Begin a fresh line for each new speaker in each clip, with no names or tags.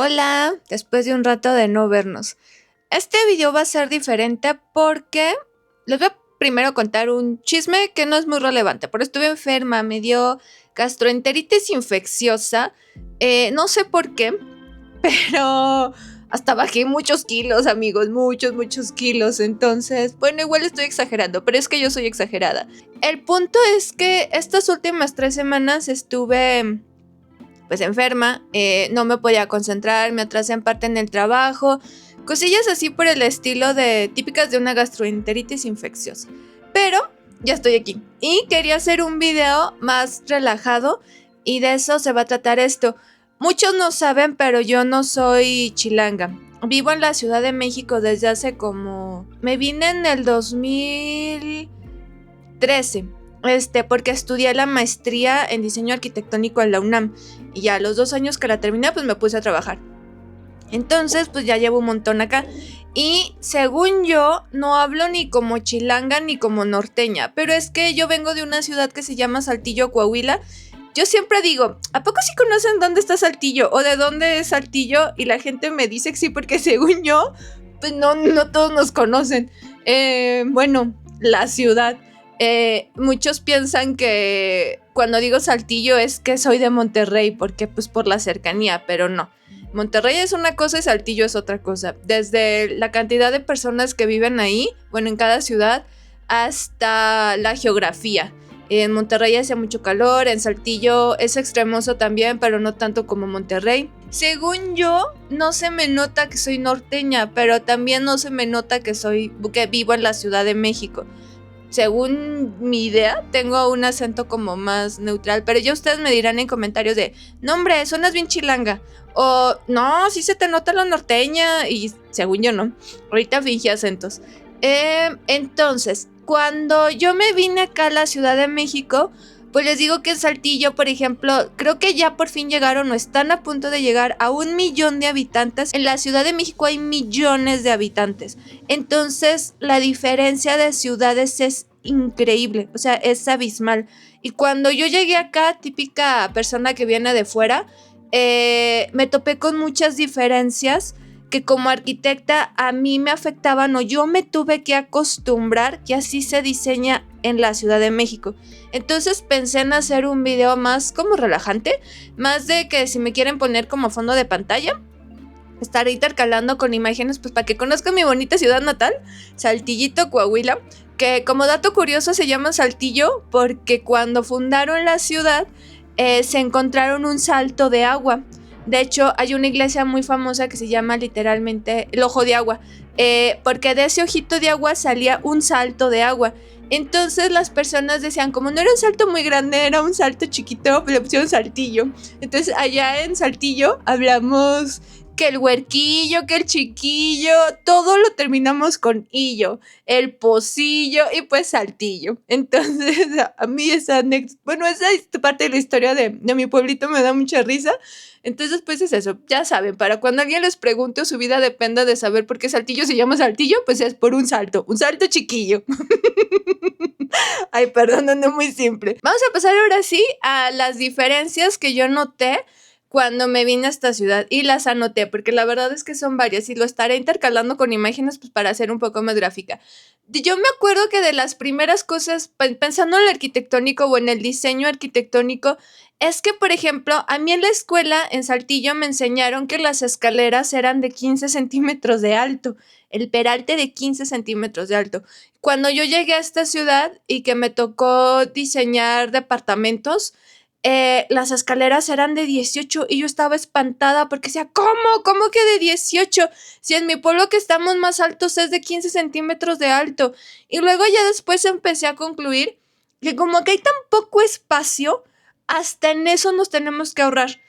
Hola, después de un rato de no vernos. Este video va a ser diferente porque les voy a primero contar un chisme que no es muy relevante, pero estuve enferma, me dio gastroenteritis infecciosa, no sé por qué, pero hasta bajé muchos kilos, amigos, muchos kilos, entonces, bueno, igual estoy exagerando, pero es que yo soy exagerada. El punto es que estas últimas 3 semanas estuve pues enferma, no me podía concentrar, me atrasé en parte en el trabajo, cosillas así por el estilo de típicas de una gastroenteritis infecciosa. Pero ya estoy aquí y quería hacer un video más relajado y de eso se va a tratar esto. Muchos no saben, pero yo no soy chilanga. Vivo en la Ciudad de México desde hace como... Me vine en el 2013. Porque estudié la maestría en diseño arquitectónico en la UNAM y ya a los 2 años que la terminé pues me puse a trabajar. Entonces pues ya llevo un montón acá y según yo no hablo ni como chilanga ni como norteña, pero es que yo vengo de una ciudad que se llama Saltillo, Coahuila. Yo siempre digo, ¿a poco sí conocen dónde está Saltillo o de dónde es Saltillo? Y la gente me dice que sí, porque según yo pues no todos nos conocen. Bueno, la ciudad. Muchos piensan que cuando digo Saltillo es que soy de Monterrey, porque pues por la cercanía, pero no. Monterrey es una cosa y Saltillo es otra cosa. Desde la cantidad de personas que viven ahí, bueno, en cada ciudad, hasta la geografía. En Monterrey hace mucho calor, en Saltillo es extremoso también, pero no tanto como Monterrey. Según yo, no se me nota que soy norteña, pero también no se me nota que vivo en la Ciudad de México. Según mi idea, tengo un acento como más neutral, pero ya ustedes me dirán en comentarios de, no hombre, suenas bien chilanga, o no, sí se te nota la norteña, y según yo no, ahorita fingí acentos. Entonces, cuando yo me vine acá a la Ciudad de México, pues les digo que en Saltillo, por ejemplo, creo que ya por fin llegaron o están a punto de llegar a 1 millón de habitantes. En la Ciudad de México hay millones de habitantes. Entonces, la diferencia de ciudades es increíble, o sea, es abismal. Y cuando yo llegué acá, típica persona que viene de fuera, me topé con muchas diferencias que como arquitecta a mí me afectaban o yo me tuve que acostumbrar que así se diseña en la Ciudad de México. Entonces pensé en hacer un video más como relajante, más de que si me quieren poner como fondo de pantalla, estaré intercalando con imágenes pues para que conozcan mi bonita ciudad natal, Saltillito, Coahuila, que como dato curioso se llama Saltillo porque cuando fundaron la ciudad se encontraron un salto de agua. De hecho, hay una iglesia muy famosa que se llama literalmente el Ojo de Agua, porque de ese ojito de agua salía un salto de agua. Entonces las personas decían, como no era un salto muy grande, era un salto chiquito, pues le pusieron Saltillo. Entonces allá en Saltillo hablamos que el huerquillo, que el chiquillo, todo lo terminamos con illo, el pocillo y pues Saltillo. Entonces a mí esa parte de la historia de mi pueblito me da mucha risa. Entonces pues es eso, ya saben, para cuando alguien les pregunte o su vida dependa de saber por qué Saltillo se llama Saltillo, pues es por un salto chiquillo. Ay, perdón, ando muy simple. Vamos a pasar ahora sí a las diferencias que yo noté cuando me vine a esta ciudad y las anoté, porque la verdad es que son varias y lo estaré intercalando con imágenes pues, para hacer un poco más gráfica. Yo me acuerdo que de las primeras cosas, pensando en el arquitectónico o en el diseño arquitectónico, es que, por ejemplo, a mí en la escuela, en Saltillo, me enseñaron que las escaleras eran de 15 centímetros de alto, el peralte de 15 centímetros de alto. Cuando yo llegué a esta ciudad y que me tocó diseñar departamentos, las escaleras eran de 18 y yo estaba espantada porque decía, ¿cómo? ¿Cómo que de 18? Si en mi pueblo que estamos más altos es de 15 centímetros de alto. Y luego ya después empecé a concluir que como que hay tan poco espacio, hasta en eso nos tenemos que ahorrar.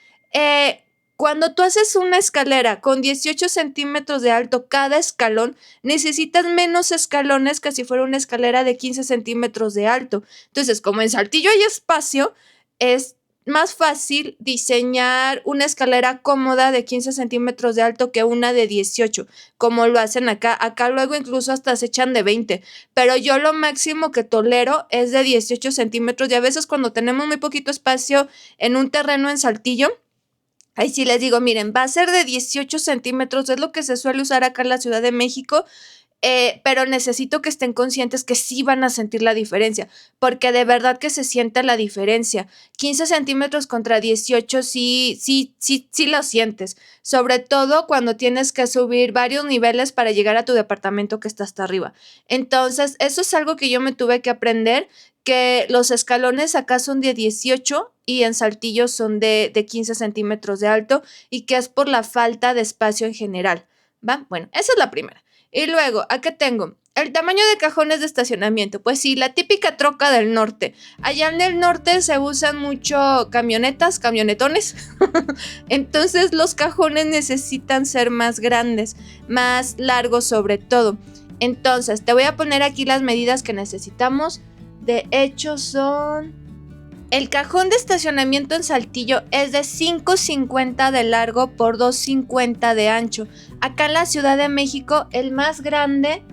Cuando tú haces una escalera con 18 centímetros de alto cada escalón, necesitas menos escalones que si fuera una escalera de 15 centímetros de alto. Entonces, como en Saltillo hay espacio, es más fácil diseñar una escalera cómoda de 15 centímetros de alto que una de 18, como lo hacen acá. Acá luego incluso hasta se echan de 20, pero yo lo máximo que tolero es de 18 centímetros y a veces cuando tenemos muy poquito espacio en un terreno en Saltillo, Ahí sí les digo, miren, va a ser de 18 centímetros, es lo que se suele usar acá en la Ciudad de México. Pero necesito que estén conscientes que sí van a sentir la diferencia, porque de verdad que se siente la diferencia. 15 centímetros contra 18, sí, sí, sí, sí lo sientes. Sobre todo cuando tienes que subir varios niveles para llegar a tu departamento que está hasta arriba. Entonces, eso es algo que yo me tuve que aprender, que los escalones acá son de 18 y en Saltillo son de 15 centímetros de alto, y que es por la falta de espacio en general. ¿Va? Bueno, esa es la primera. Y luego, acá tengo el tamaño de cajones de estacionamiento. Pues sí, la típica troca del norte. Allá en el norte se usan mucho camionetas, camionetones. Entonces los cajones necesitan ser más grandes, más largos sobre todo. Entonces, te voy a poner aquí las medidas que necesitamos. De hecho, son... El cajón de estacionamiento en Saltillo es de 5.50 de largo por 2.50 de ancho. Acá en la Ciudad de México, el más grande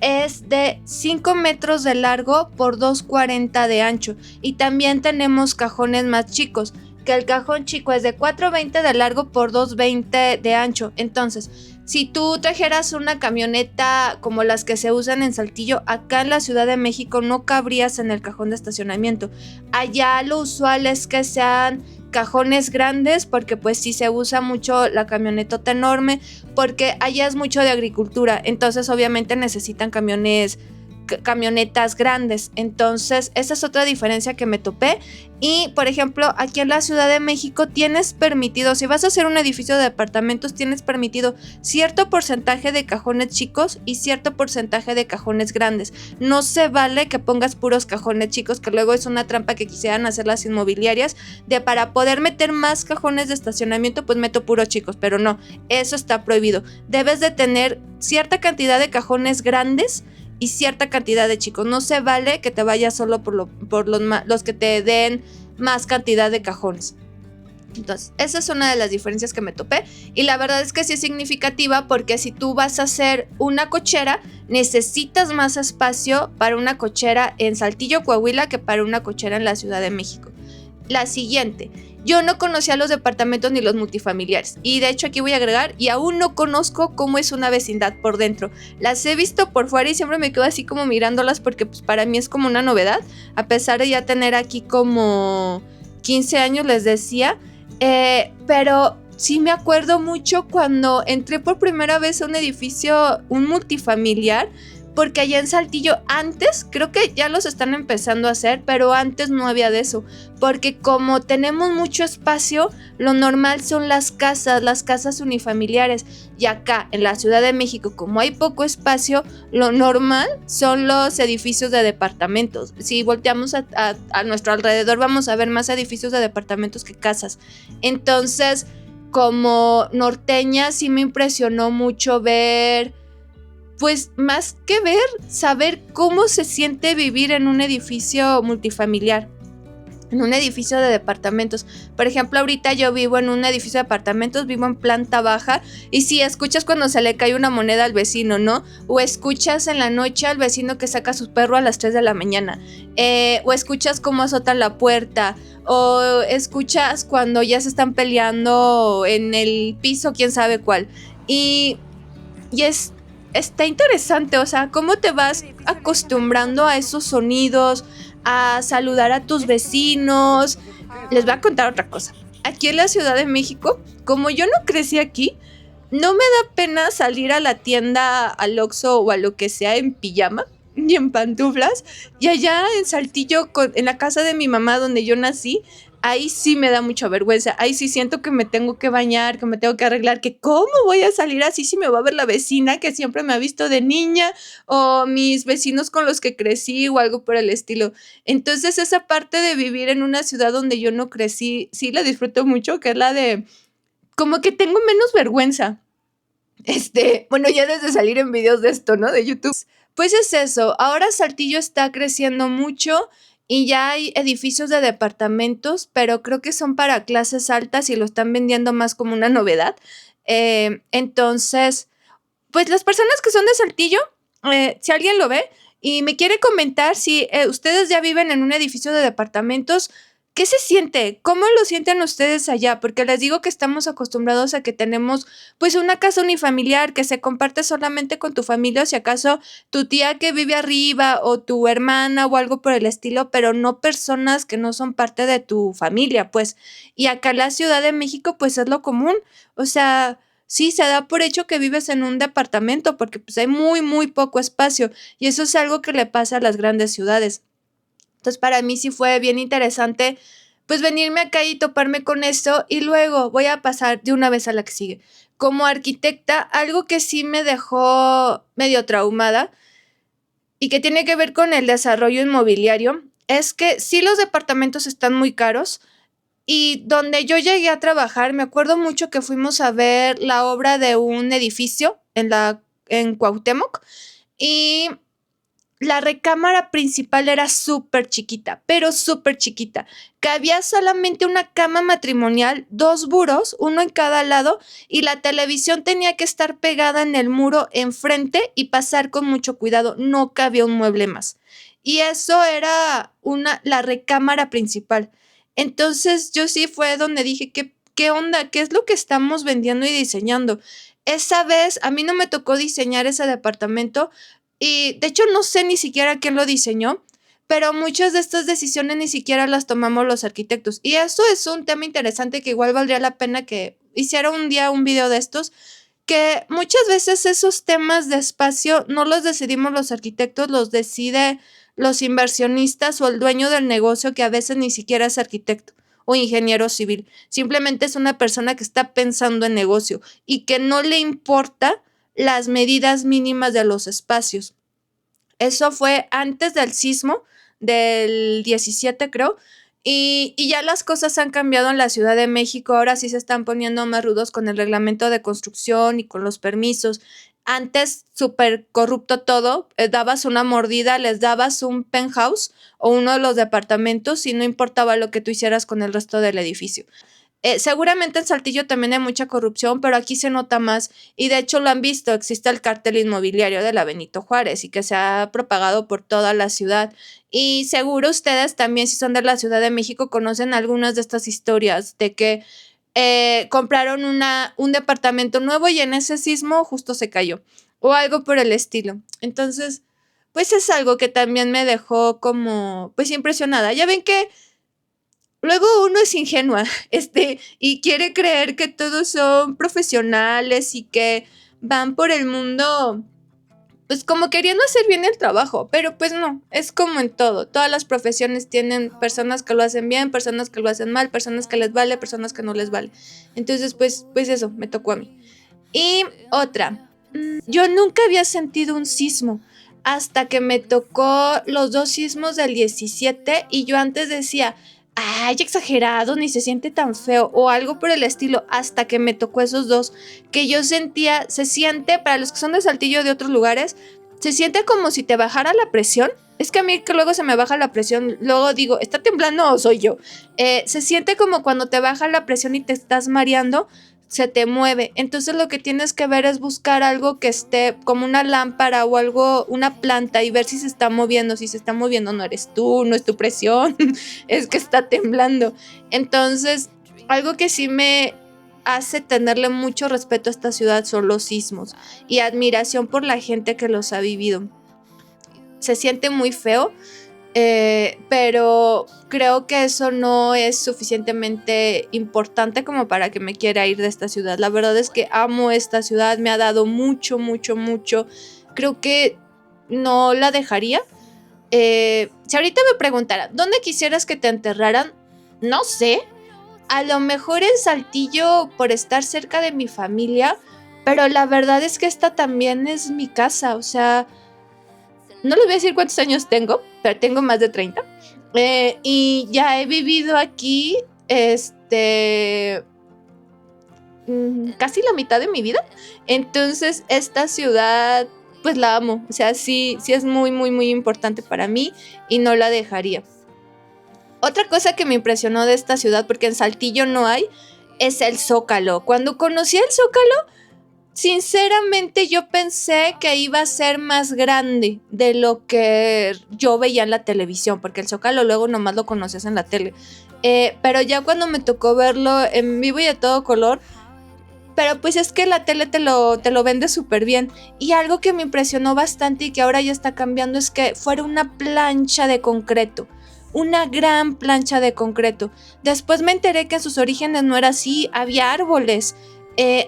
es de 5 metros de largo por 2.40 de ancho. Y también tenemos cajones más chicos, que el cajón chico es de 4.20 de largo por 2.20 de ancho. Entonces, si tú trajeras una camioneta como las que se usan en Saltillo, acá en la Ciudad de México no cabrías en el cajón de estacionamiento. Allá lo usual es que sean cajones grandes, porque pues sí se usa mucho la camionetota enorme, porque allá es mucho de agricultura, entonces obviamente necesitan camionetas grandes. Entonces esa es otra diferencia que me topé. Y por ejemplo, aquí en la Ciudad de México tienes permitido, si vas a hacer un edificio de departamentos, tienes permitido cierto porcentaje de cajones chicos y cierto porcentaje de cajones grandes. No se vale que pongas puros cajones chicos, que luego es una trampa que quisieran hacer las inmobiliarias, de para poder meter más cajones de estacionamiento pues meto puros chicos, pero no, eso está prohibido. Debes de tener cierta cantidad de cajones grandes y cierta cantidad de chicos. No se vale que te vayas solo por los que te den más cantidad de cajones. Entonces, esa es una de las diferencias que me topé. Y la verdad es que sí es significativa, porque si tú vas a hacer una cochera, necesitas más espacio para una cochera en Saltillo, Coahuila, que para una cochera en la Ciudad de México. La siguiente. Yo no conocía los departamentos ni los multifamiliares, y de hecho aquí voy a agregar, y aún no conozco cómo es una vecindad por dentro. Las he visto por fuera y siempre me quedo así como mirándolas, porque pues para mí es como una novedad, a pesar de ya tener aquí como 15 años, les decía. Pero sí me acuerdo mucho cuando entré por primera vez a un edificio, un multifamiliar, porque allá en Saltillo antes, creo que ya los están empezando a hacer, pero antes no había de eso, porque como tenemos mucho espacio, lo normal son las casas unifamiliares, y acá en la Ciudad de México, como hay poco espacio, lo normal son los edificios de departamentos. Si volteamos a nuestro alrededor, vamos a ver más edificios de departamentos que casas. Entonces, como norteña, sí me impresionó mucho ver, pues más que ver, saber cómo se siente vivir en un edificio multifamiliar, en un edificio de departamentos. Por ejemplo, ahorita yo vivo en un edificio de departamentos, vivo en planta baja, y sí, escuchas cuando se le cae una moneda al vecino, ¿no? O escuchas en la noche al vecino que saca a su perro a las 3 de la mañana, o escuchas cómo azotan la puerta, o escuchas cuando ya se están peleando en el piso, quién sabe cuál. Y está interesante, o sea, cómo te vas acostumbrando a esos sonidos, a saludar a tus vecinos. Les voy a contar otra cosa. Aquí en la Ciudad de México, como yo no crecí aquí, no me da pena salir a la tienda, al Oxxo o a lo que sea en pijama y en pantuflas. Y allá en Saltillo, en la casa de mi mamá donde yo nací, ahí sí me da mucha vergüenza. Ahí sí siento que me tengo que bañar, que me tengo que arreglar, que cómo voy a salir así si me va a ver la vecina que siempre me ha visto de niña, o mis vecinos con los que crecí o algo por el estilo. Entonces esa parte de vivir en una ciudad donde yo no crecí, sí la disfruto mucho, que es la de como que tengo menos vergüenza. Bueno, ya desde salir en videos de esto, ¿no? De YouTube. Pues es eso, ahora Saltillo está creciendo mucho y ya hay edificios de departamentos, pero creo que son para clases altas y lo están vendiendo más como una novedad. Entonces, pues las personas que son de Saltillo, si alguien lo ve y me quiere comentar si ustedes ya viven en un edificio de departamentos, ¿Qué se siente? ¿Cómo lo sienten ustedes allá? Porque les digo que estamos acostumbrados a que tenemos pues una casa unifamiliar que se comparte solamente con tu familia, o si acaso tu tía que vive arriba o tu hermana o algo por el estilo, pero no personas que no son parte de tu familia, pues. Y acá en la Ciudad de México pues es lo común. O sea, sí, se da por hecho que vives en un departamento porque pues hay muy, muy poco espacio y eso es algo que le pasa a las grandes ciudades. Entonces, para mí sí fue bien interesante, pues venirme acá y toparme con esto y luego voy a pasar de una vez a la que sigue. Como arquitecta, algo que sí me dejó medio traumada y que tiene que ver con el desarrollo inmobiliario es que sí los departamentos están muy caros y donde yo llegué a trabajar, me acuerdo mucho que fuimos a ver la obra de un edificio en Cuauhtémoc y la recámara principal era súper chiquita, pero súper chiquita. Cabía solamente una cama matrimonial, 2 burós, uno en cada lado, y la televisión tenía que estar pegada en el muro enfrente y pasar con mucho cuidado. No cabía un mueble más. Y eso era la recámara principal. Entonces yo sí fue donde dije, ¿qué onda? ¿Qué es lo que estamos vendiendo y diseñando? Esa vez a mí no me tocó diseñar ese departamento, y de hecho no sé ni siquiera quién lo diseñó, pero muchas de estas decisiones ni siquiera las tomamos los arquitectos. Y eso es un tema interesante que igual valdría la pena que hiciera un día un video de estos, que muchas veces esos temas de espacio no los decidimos los arquitectos, los decide los inversionistas o el dueño del negocio, que a veces ni siquiera es arquitecto o ingeniero civil. Simplemente es una persona que está pensando en negocio y que no le importa las medidas mínimas de los espacios. Eso fue antes del sismo del 17, creo. Y ya las cosas han cambiado en la Ciudad de México. Ahora sí se están poniendo más rudos con el reglamento de construcción y con los permisos. Antes, súper corrupto todo. Dabas una mordida, les dabas un penthouse o uno de los departamentos y no importaba lo que tú hicieras con el resto del edificio. Seguramente en Saltillo también hay mucha corrupción, pero aquí se nota más y de hecho lo han visto, existe el cártel inmobiliario de la Benito Juárez y que se ha propagado por toda la ciudad. Y seguro ustedes también, si son de la Ciudad de México, conocen algunas de estas historias de que compraron un departamento nuevo y en ese sismo justo se cayó o algo por el estilo. Entonces, pues es algo que también me dejó como, pues impresionada. Ya ven que luego uno es ingenua, y quiere creer que todos son profesionales y que van por el mundo, pues como queriendo hacer bien el trabajo, pero pues no, es como en todo. Todas las profesiones tienen personas que lo hacen bien, personas que lo hacen mal, personas que les vale, personas que no les vale. Entonces, pues eso, me tocó a mí. Y otra, yo nunca había sentido un sismo hasta que me tocó los 2 sismos del 17 y yo antes decía, ay, exagerado, ni se siente tan feo o algo por el estilo, hasta que me tocó esos dos, que yo sentía, se siente, para los que son de Saltillo de otros lugares, se siente como si te bajara la presión. Es que a mí que luego se me baja la presión, luego digo, ¿está temblando o soy yo? Se siente como cuando te baja la presión y te estás mareando, se te mueve. Entonces lo que tienes que ver es buscar algo que esté como una lámpara o algo, una planta y ver si se está moviendo. Si se está moviendo no eres tú, no es tu presión, es que está temblando. Entonces, algo que sí me hace tenerle mucho respeto a esta ciudad son los sismos y admiración por la gente que los ha vivido. Se siente muy feo, pero creo que eso no es suficientemente importante como para que me quiera ir de esta ciudad. La verdad es que amo esta ciudad, me ha dado mucho, mucho, mucho. Creo que no la dejaría. Si ahorita me preguntaran, ¿dónde quisieras que te enterraran? No sé. A lo mejor en Saltillo por estar cerca de mi familia, pero la verdad es que esta también es mi casa, o sea, no les voy a decir cuántos años tengo, pero tengo más de 30. Y ya he vivido aquí, casi la mitad de mi vida. Entonces, esta ciudad, pues la amo. O sea, sí, sí es muy, muy, muy importante para mí y no la dejaría. Otra cosa que me impresionó de esta ciudad, porque en Saltillo no hay, es el Zócalo. Cuando conocí el Zócalo, sinceramente yo pensé que iba a ser más grande de lo que yo veía en la televisión, porque el Zócalo luego nomás lo conoces en la tele. pero ya cuando me tocó verlo en vivo y a todo color, pero pues es que la tele te lo vende súper bien. Y algo que me impresionó bastante y que ahora ya está cambiando es que fuera una plancha de concreto. Una gran plancha de concreto. Después me enteré que en sus orígenes no era así. Había árboles,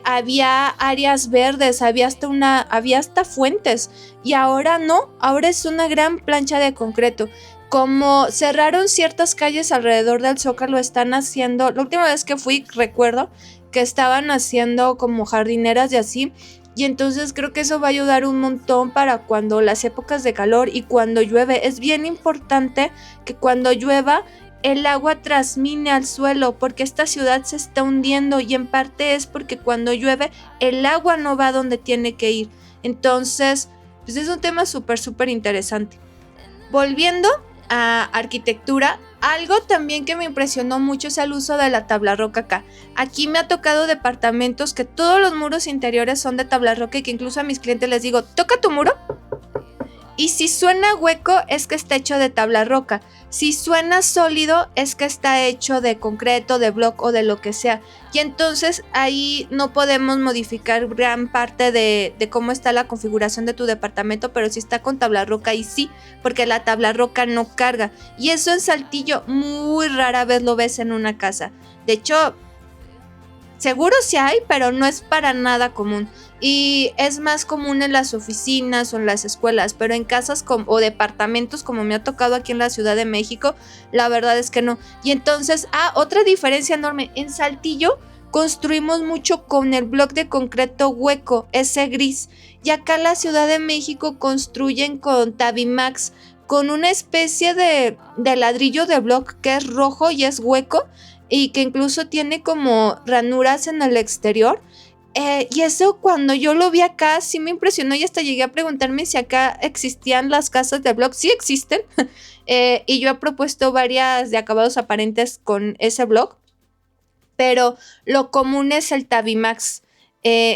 había áreas verdes, había hasta fuentes. Y ahora no, ahora es una gran plancha de concreto. Como cerraron ciertas calles alrededor del Zócalo, están haciendo, la última vez que fui, recuerdo que estaban haciendo como jardineras y así, y entonces creo que eso va a ayudar un montón para cuando las épocas de calor y cuando llueve. Es bien importante que cuando llueva el agua trasmine al suelo, porque esta ciudad se está hundiendo y en parte es porque cuando llueve el agua no va donde tiene que ir. Entonces, pues es un tema súper interesante. Volviendo a arquitectura, algo también que me impresionó mucho es el uso de la tabla roca acá. Aquí me ha tocado departamentos que todos los muros interiores son de tabla roca y que incluso a mis clientes les digo, toca tu muro. Y si suena hueco es que está hecho de tabla roca. Si suena sólido es que está hecho de concreto, de block o de lo que sea. Y entonces ahí no podemos modificar gran parte de cómo está la configuración de tu departamento, pero si está con tabla roca ahí sí, porque la tabla roca no carga. Y eso en Saltillo muy rara vez lo ves en una casa. De hecho, seguro sí hay, pero no es para nada común. Y es más común en las oficinas o en las escuelas, pero en casas o departamentos como me ha tocado aquí en la Ciudad de México, la verdad es que no. Y entonces, otra diferencia enorme, en Saltillo construimos mucho con el bloque de concreto hueco, ese gris. Y acá en la Ciudad de México construyen con Tabimax, con una especie de ladrillo de bloque que es rojo y es hueco, y que incluso tiene como ranuras en el exterior. Y eso cuando yo lo vi acá sí me impresionó y hasta llegué a preguntarme si acá existían las casas de block. Sí existen. Y yo he propuesto varias de acabados aparentes con ese block, pero lo común es el Tabimax,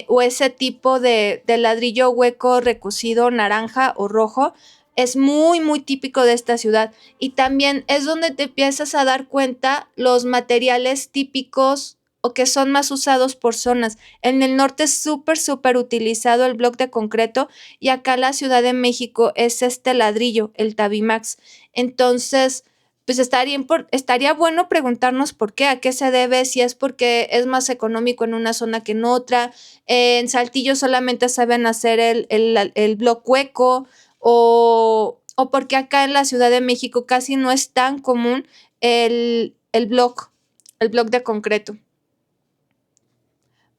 o ese tipo de ladrillo hueco recocido naranja o rojo. Es muy típico de esta ciudad, y también es donde te empiezas a dar cuenta los materiales típicos o que son más usados por zonas. En el norte es súper utilizado el bloque de concreto, y acá en la Ciudad de México es este ladrillo, el Tabimax. Entonces, pues estaría bueno preguntarnos por qué, a qué se debe, si es porque es más económico en una zona que en otra. En Saltillo solamente saben hacer el bloque hueco, o porque acá en la Ciudad de México casi no es tan común el bloque de concreto.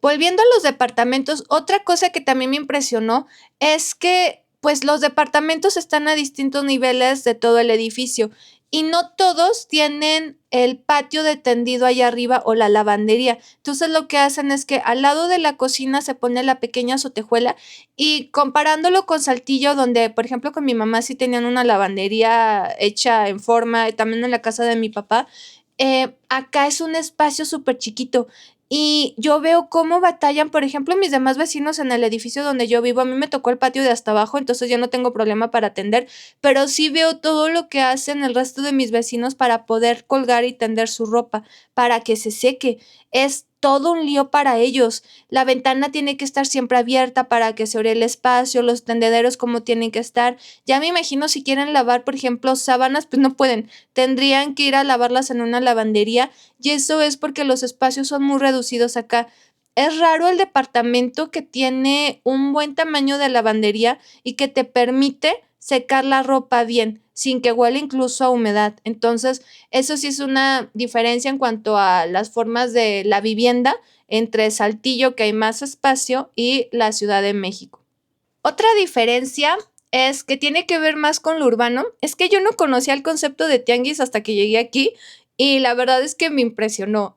Volviendo a los departamentos, otra cosa que también me impresionó es que pues los departamentos están a distintos niveles de todo el edificio, y no todos tienen el patio de tendido allá arriba o la lavandería. Entonces lo que hacen es que al lado de la cocina se pone la pequeña azotejuela, y comparándolo con Saltillo, donde por ejemplo con mi mamá sí tenían una lavandería hecha en forma, también en la casa de mi papá, acá es un espacio súper chiquito. Y yo veo cómo batallan, por ejemplo, mis demás vecinos en el edificio donde yo vivo. A mí me tocó el patio de hasta abajo, entonces ya no tengo problema para atender, pero sí veo todo lo que hacen el resto de mis vecinos para poder colgar y tender su ropa, para que se seque. Es todo un lío para ellos. La ventana tiene que estar siempre abierta para que se ore el espacio, los tendederos como tienen que estar. Ya me imagino si quieren lavar, por ejemplo, sábanas, pues no pueden. Tendrían que ir a lavarlas en una lavandería, y eso es porque los espacios son muy reducidos acá. Es raro el departamento que tiene un buen tamaño de lavandería y que te permite secar la ropa bien, sin que huela incluso a humedad. Entonces, eso sí es una diferencia en cuanto a las formas de la vivienda entre Saltillo, que hay más espacio, y la Ciudad de México. Otra diferencia es que tiene que ver más con lo urbano. Es que yo no conocía el concepto de tianguis hasta que llegué aquí, y la verdad es que me impresionó.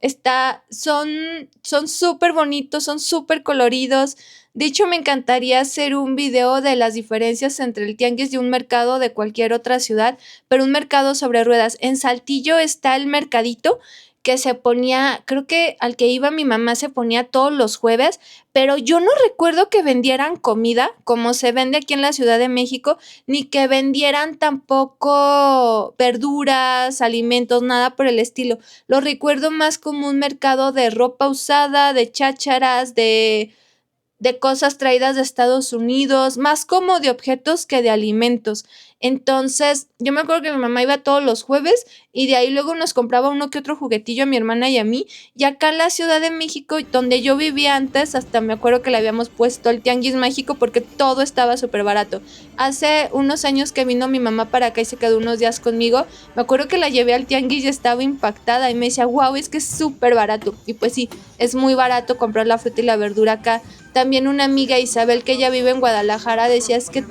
Son súper bonitos, son súper coloridos. De hecho, me encantaría hacer un video de las diferencias entre el tianguis de un mercado de cualquier otra ciudad, pero un mercado sobre ruedas. En Saltillo está el mercadito, que se ponía, creo que al que iba mi mamá se ponía todos los jueves, pero yo no recuerdo que vendieran comida como se vende aquí en la Ciudad de México, ni que vendieran tampoco verduras, alimentos, nada por el estilo. Lo recuerdo más como un mercado de ropa usada, de chácharas, de cosas traídas de Estados Unidos, más como de objetos que de alimentos. Entonces, yo me acuerdo que mi mamá iba todos los jueves y de ahí luego nos compraba uno que otro juguetillo a mi hermana y a mí. Y acá en la Ciudad de México, donde yo vivía antes, hasta me acuerdo que le habíamos puesto el tianguis mágico porque todo estaba súper barato. Hace unos años que vino mi mamá para acá y se quedó unos días conmigo, me acuerdo que la llevé al tianguis y estaba impactada y me decía, wow, es que es súper barato. Y pues sí, es muy barato comprar la fruta y la verdura acá. También una amiga, Isabel, que ella vive en Guadalajara, decía es que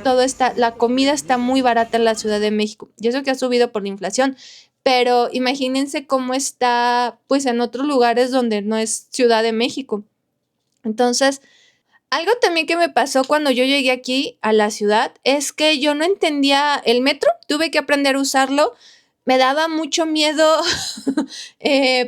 la comida está muy barata en la Ciudad de México. Y eso que ha subido por la inflación. Pero imagínense cómo está, pues, en otros lugares donde no es Ciudad de México. Entonces, algo también que me pasó cuando yo llegué aquí a la ciudad es que yo no entendía el metro, tuve que aprender a usarlo. Me daba mucho miedo,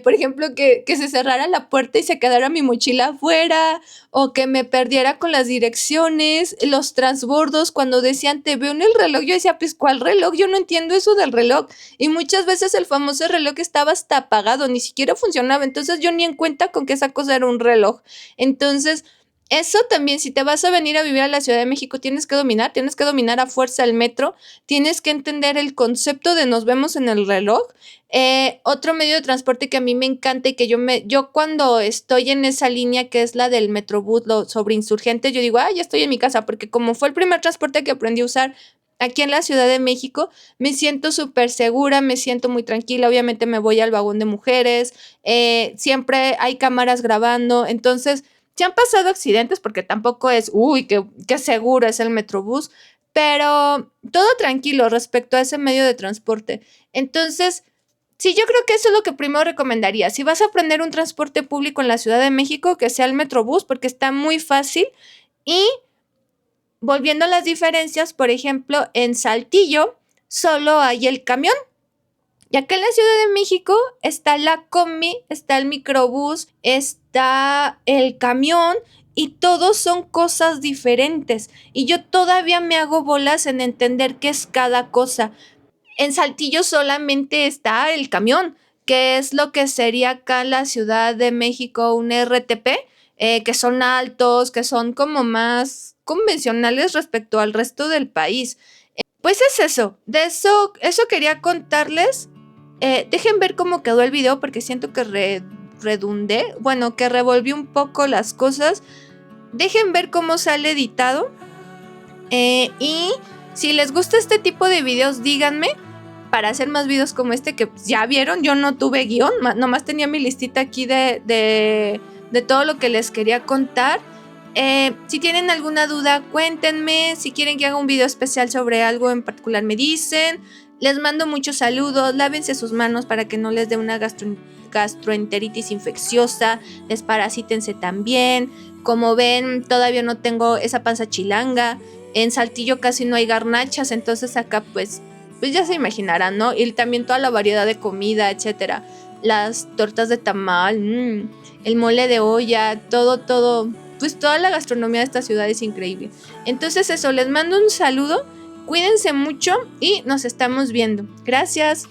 por ejemplo, que se cerrara la puerta y se quedara mi mochila afuera, o que me perdiera con las direcciones, los transbordos, cuando decían, te veo en el reloj, yo decía, pues, ¿cuál reloj? Yo no entiendo eso del reloj. Y muchas veces el famoso reloj estaba hasta apagado, ni siquiera funcionaba, entonces yo ni en cuenta con que esa cosa era un reloj. Entonces, eso también, si te vas a venir a vivir a la Ciudad de México, tienes que dominar a fuerza el metro, tienes que entender el concepto de nos vemos en el reloj. Otro medio de transporte que a mí me encanta y que yo cuando estoy en esa línea que es la del Metrobús, sobre Insurgentes, yo digo, ya estoy en mi casa, porque como fue el primer transporte que aprendí a usar aquí en la Ciudad de México, me siento súper segura, me siento muy tranquila, obviamente me voy al vagón de mujeres, siempre hay cámaras grabando, entonces se han pasado accidentes porque tampoco es, uy, qué seguro es el Metrobús, pero todo tranquilo respecto a ese medio de transporte. Entonces, sí, yo creo que eso es lo que primero recomendaría. Si vas a aprender un transporte público en la Ciudad de México, que sea el Metrobús, porque está muy fácil. Y volviendo a las diferencias, por ejemplo, en Saltillo solo hay el camión. Y acá en la Ciudad de México está la combi, está el microbús, está el camión y todos son cosas diferentes. Y yo todavía me hago bolas en entender qué es cada cosa. En Saltillo solamente está el camión, que es lo que sería acá en la Ciudad de México un RTP, que son altos, que son como más convencionales respecto al resto del país. Pues es eso, eso quería contarles. Dejen ver cómo quedó el video porque siento que redundé, bueno, que revolví un poco las cosas. Dejen ver cómo sale editado. Y si les gusta este tipo de videos, díganme para hacer más videos como este que ya vieron. Yo no tuve guión, nomás tenía mi listita aquí de todo lo que les quería contar. Si tienen alguna duda, cuéntenme. Si quieren que haga un video especial sobre algo en particular, me dicen. Les mando muchos saludos. Lávense sus manos para que no les dé una gastroenteritis infecciosa. Desparasítense también. Como ven, todavía no tengo esa panza chilanga. En Saltillo casi no hay garnachas, entonces acá pues ya se imaginarán, ¿no? Y también toda la variedad de comida, etcétera. Las tortas de tamal, el mole de olla, todo. Pues toda la gastronomía de esta ciudad es increíble. Entonces eso, les mando un saludo, cuídense mucho y nos estamos viendo. Gracias.